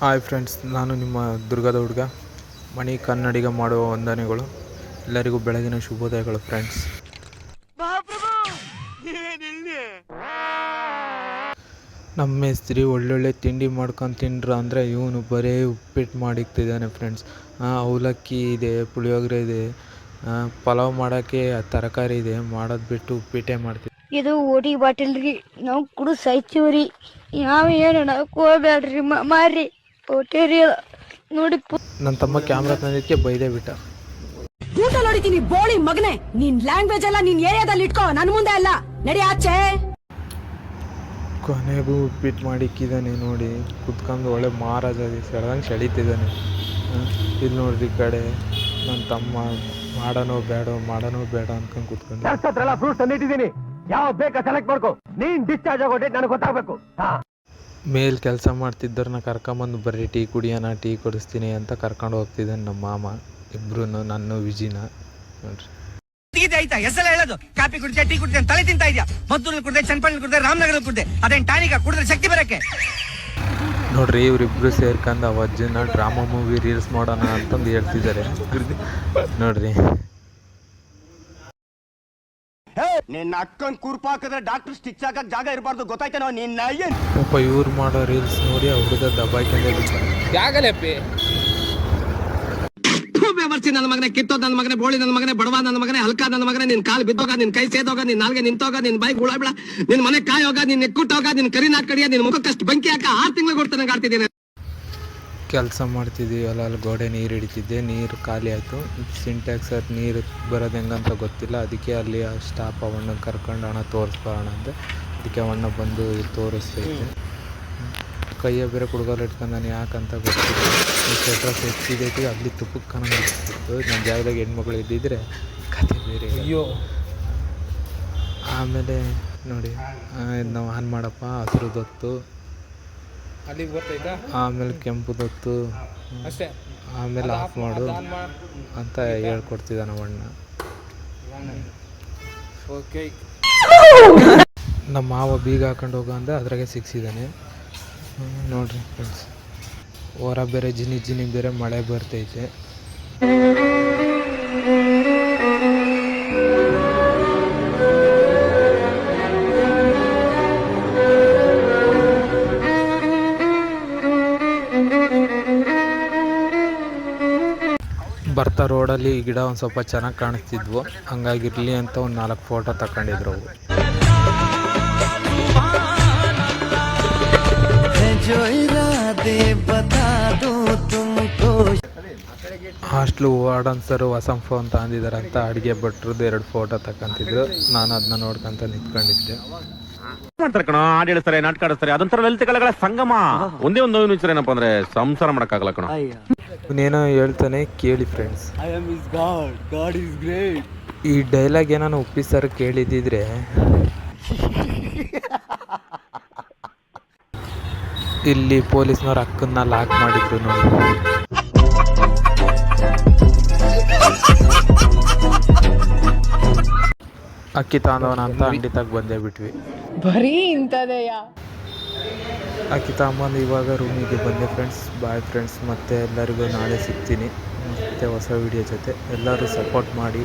Hi friends, ನಾನು ನಿಮ್ಮ ದುರ್ಗದ ಹುಡುಗ. ಮಣಿ ಕನ್ನಡಿಗ ಮಾಡುವ ವಂದನೆಗಳು. ಎಲ್ಲರಿಗೂ ಬೆಳಗಿನ ಶುಭೋದಯಗಳು ಫ್ರೆಂಡ್ಸ್. ನಮ್ಮ ಮೇಸ್ತ್ರಿ ಒಳ್ಳೊಳ್ಳೆ ತಿಂಡಿ ಮಾಡ್ಕೊಂಡು ತಿನ್ರ ಅಂದರೆ ಇವನು ಬರೀ ಉಪ್ಪಿಟ್ಟು ಮಾಡಿಕ್ತಿದ್ದಾನೆ ಫ್ರೆಂಡ್ಸ್. ಅವಲಕ್ಕಿ ಇದೆ, ಪುಳಿಯೋಗರೆ ಇದೆ, ಪಲಾವ್ ಮಾಡೋಕ್ಕೆ ತರಕಾರಿ ಇದೆ. ಮಾಡೋದು ಬಿಟ್ಟು ಉಪ್ಪಿಟ್ಟೆ ಮಾಡ್ತೀವಿ. ಇದು ಓಟಿ ಬಾಟಲ್ ರೀ, ನಾವು ಕುಡು ಸಾಯ್ತೀವ್ರಿ. ಯಾವ ಏನು ಹೋಗ್ಬೇಡ್ರಿ ಮಾರಿ ಓಟೇರಿ ನೋಡಿ. ನನ್ನ ತಮ್ಮ ಕ್ಯಾಮ್ರಾ ತಂದಿದ್ದಕ್ಕೆ ಬೈದೇ ಬಿಟ್ಟ. ಊಟ ನೋಡಿತೀನಿ ಬೋಳಿ ಮಗನೆ, ನಿನ್ ಲ್ಯಾಂಗ್ವೇಜ್ ಎಲ್ಲ ನಿನ್ ಏರಿಯಾದಲ್ಲಿ ಇಟ್ಕೋ, ನನ್ ಮುಂದೆ ಅಲ್ಲ, ನಡಿ ಆಚೆ. ಕೊನೆಗೂ ಉಪ್ಪಿಟ್ಟು ಮಾಡಿಕ್ಕಿದ್ದಾನೆ ನೋಡಿ. ಕುತ್ಕೊಂಡು ಒಳ್ಳೆ ಮಹಾರಾಜ ಸೆಳೆದಂಗೆ ಸೆಳೀತಿದ್ದಾನೆ. ಇಲ್ಲಿ ನೋಡ್ರಿ, ಈ ಕಡೆ ನನ್ನ ತಮ್ಮ ಮಾಡೋಣ ಬೇಡ ಅನ್ಕೊಂಡು ಕುತ್ಕೊಂಡು ಫ್ರೂಟ್ಸ್ ತಂದಿಟ್ಟಿದ್ದೀನಿ, ಯಾವ್ದು ಬೇಕಾ ಸೆಲೆಕ್ಟ್ ಮಾಡ್ಕೋ. ನೀನ್ ಡಿಸ್ಚಾರ್ಜ್ ಆಗೋ ಡೇಟ್ ನನಗೆ ಗೊತ್ತಾಗಬೇಕು. ಮೇಲ್ ಕೆಲಸ ಮಾಡ್ತಿದ್ದವ್ರನ್ನ ಕರ್ಕೊಂಬಂದು ಬರ್ರಿ ಟೀ ಕುಡಿಯೋಣ, ಟೀ ಕೊಡಿಸ್ತೀನಿ ಅಂತ ಕರ್ಕೊಂಡು ಹೋಗ್ತಿದ್ದಾನೆ ನಮ್ಮ ಮಾಮ. ಇಬ್ರು ನನ್ನ ವಿಜಿನ ನೋಡ್ರಿ. ಆಯ್ತಾ ಹೆಸರು ಹೇಳೋದು, ಕಾಫಿ ಕುಡಿದೆ, ಟೀ ಕುಡಿದೆ, ತಲೆ ತಿಂತಾ ಇದೆಯಾ? ಮದ್ದೂರಲ್ಲಿ ಕುಡಿದೆ, ಚನ್ನಪಳ್ಳಿ ಕುಡಿದೆ, ರಾಮನಗರ ಕುಡಿದೆ, ಅದೇನ್ ಟಾನಿಕ ಕುಡಿದ್ರೆ ಶಕ್ತಿ ಬರಕ್ಕೆ? ನೋಡ್ರಿ, ಇವರಿಬ್ರು ಸೇರ್ಕೊಂಡು ಆ ಅಜ್ಜನ ಡ್ರಾಮಾ ಮೂವಿ ರೀಲ್ಸ್ ಮಾಡೋಣ ಅಂತಂದು ಹೇಳ್ತಿದ್ದಾರೆ ನೋಡ್ರಿ. ನಿನ್ನ ಅಕ್ಕನ್ ಕುರ್ಪಾಕಿದ್ರೆ ಡಾಕ್ಟರ್ ಸ್ಟಿಚ್ ಹಾಕಕ್ ಜಾಗ ಇರಬಾರ್ದು, ಗೊತ್ತಾಯ್ತೇನೋ ನಿನ್ನ. ಪಾಪ ಇವ್ರು ಮಾಡೋ ರೀಲ್ಸ್ ನೋಡಿ ಆ ಹುಡುಗ ದಬ್ಬಾಯ್ಕೊಂಡೇ ಬಿಟ್ಟ. ಬರ್ತೀನಿ ನನ್ನ ಮಗನೇ, ಕಿತ್ತೋದ್ ನನ್ನ ಮಗನೇ, ಬೋಳಿ ನನ್ನ ಮಗನೇ, ಬಡವ ನನ್ನ ಮಗನೇ, ಹಲ್ಕ ನನ್ನ ಮಗನೇ, ನಿನ್ ಕಾಲು ಬಿದ್ದೋಗ, ನಿನ್ ಕೈ ಸೇದೋಗ, ನಿನ್ ನಾಲ್ಗೆ ನಿಂತೋಗ, ನಿನ್ ಬೈಕ್ ಹುಳ ಬಿಡ, ನಿನ್ ಮನೆ ಕಾಯೋಗ, ನಿನ್ ನೆಕ್ಕುಟ್ಟೋಗ, ನಿನ್ ಕರಿ ನಾಕ್ ಕಡಿಯ, ನಿನ್ ಮುಖಕ್ಕಷ್ಟು ಬೆಂಕಿ ಹಾಕ 6 ತಿಂಗಳು ಕೊಡ್ತಾನೆ ಆಡ್ತಿದ್ದೀನಿ. ಕೆಲಸ ಮಾಡ್ತಿದ್ವಿ, ಅಲ್ಲಿ ಗೋಡೆ ನೀರು ಹಿಡಿತಿದ್ದೆ. ನೀರು ಖಾಲಿ ಆಯಿತು. ಸಿಂಟ್ಯಾಕ್ಸ್ ಅದು ನೀರು ಬರೋದು ಹೆಂಗಂತ ಗೊತ್ತಿಲ್ಲ. ಅದಕ್ಕೆ ಅಲ್ಲಿ ಸ್ಟಾಪ್ ಅವಣ್ಣಗೆ ಕರ್ಕೊಂಡು ಅಣ್ಣ ತೋರಿಸ್ಬರೋಣ ಅಂತ. ಅದಕ್ಕೆ ಅವಣ್ಣ ಬಂದು ತೋರಿಸ್ತೈತೆ. ಕೈಯ ಬೇರೆ ಕುಡ್ಗೋಲು ಇಟ್ಕೊಂಡು ನಾನು ಯಾಕಂತ ಗೊತ್ತಿಲ್ಲ. ಈ ಸೆಟ್ರಸ್ ಹೆಚ್ಚಿದೈತಿ, ಅಲ್ಲಿ ತುಪ್ಪಕ್ಕೆ ಕಾಣಿಸ್ತಿತ್ತು. ನನ್ನ ಜಾಗದಾಗ ಹೆಣ್ಮಕ್ಳು ಇದ್ದಿದ್ರೆ ಕತೆ ಬೇರೆ. ಅಯ್ಯೋ, ಆಮೇಲೆ ನೋಡಿ, ನಾವು ಆನ್ ಮಾಡಪ್ಪ, ಹಸಿರು ದೊತ್ತು, ಅಲ್ಲಿಗೆ ಬರ್ತೈತಾ, ಆಮೇಲೆ ಕೆಂಪು ದೊತ್ತು ಅಷ್ಟೇ, ಆಮೇಲೆ ಆಫ್ ಮಾಡು ಅಂತ ಹೇಳ್ಕೊಡ್ತಿದ್ದ ನಮ್ಮಣ್ಣ. ಓಕೆ, ನಮ್ಮ ಮಾವ ಬೀಗ ಹಾಕೊಂಡು ಹೋಗೋ ಅಂದರೆ ಅದ್ರಾಗೆ ಸಿಕ್ಸಿದ್ದಾನೆ ನೋಡ್ರಿ ಫ್ರೆಂಡ್ಸ್. ಹೊರ ಬೇರೆ ಜಿನಿ ಬೇರೆ ಮಳೆ ಬರ್ತೈತೆ. ಬರ್ತಾ ರೋಡಲ್ಲಿ ಈ ಗಿಡ ಒಂದು ಸ್ವಲ್ಪ ಚೆನ್ನಾಗಿ ಕಾಣಿಸ್ತಿದ್ವು, ಹಂಗಾಗಿರಲಿ ಅಂತ ಒಂದು 4 ಫೋಟೋ ತಗೊಂಡಿದ್ರು ಅವು. ಹಾಸ್ಟ್ಲು ವಾರ್ಡನ್ ಸರ್ ಹೊಸ ಫೋನ್ ತಂದಿದ್ದಾರೆ ಅಂತ ಅಡುಗೆ ಭಟ್ರದ್ದು 2 ಫೋಟೋ ತಗೊಂತಿದ್ರು. ನಾನು ಅದನ್ನ ನೋಡ್ಕೊಂತ ನಿಂತ್ಕೊಂಡಿದ್ದೆ. ಮಾಡ್ತಾರೆ ಕಣ, ಹಾಡು ಹೇಳ್ತಾರೆ, ನಾಟಕ ಆಡಿಸ್ತಾರೆ, ಅದೊಂಥರ ಲಲಿತ ಕಲೆಗಳ ಸಂಗಮ. ಒಂದೇ ಒಂದು ನೋವು ವಿಚಾರ ಏನಪ್ಪ ಅಂದ್ರೆ ಸಂಸಾರ ಮಾಡಕ್ಕಾಗಲ್ಲ ಕಣ. ಇವನೇನೋ ಹೇಳ್ತಾನೆ ಕೇಳಿ ಫ್ರೆಂಡ್ಸ್. ಈ ಡೈಲಾಗ್ ಏನೋ ಉಪ್ಪಿ ಸರ್ ಕೇಳಿದ್ದಿದ್ರೆ ಇಲ್ಲಿ ಪೊಲೀಸ್ನವ್ರು ಅಕ್ಕನ್ನ ಲಾಕ್ ಮಾಡಿದ್ರು ನೋಡಿ. ಅಕ್ಕಿ ತಾಂದವನ ಅಂತ ಅಂಗಡಿ ತಗ ಬಂದೇ ಬಿಟ್ವಿ. ಬರೀ ಇಂಥದೆಯ ಅಕ್ಕಿ ತಗೊಂಬಂದು ಇವಾಗ ರೂಮಿಗೆ ಬಂದೆ ಫ್ರೆಂಡ್ಸ್. ಬಾಯ್ ಫ್ರೆಂಡ್ಸ್, ಮತ್ತೆ ಎಲ್ಲರಿಗೂ ನಾಳೆ ಸಿಗ್ತೀನಿ ಮತ್ತೆ ಹೊಸ ವಿಡಿಯೋ ಜೊತೆ. ಎಲ್ಲರೂ ಸಪೋರ್ಟ್ ಮಾಡಿ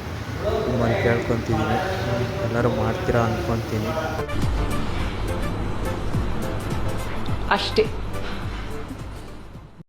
ನಿಮ್ಮಲ್ಲಿ ಕೇಳ್ಕೊತಿದ್ದೀನಿ. ಎಲ್ಲರೂ ಮಾಡ್ತೀರಾ ಅಂದ್ಕೊತೀನಿ ಅಷ್ಟೇ.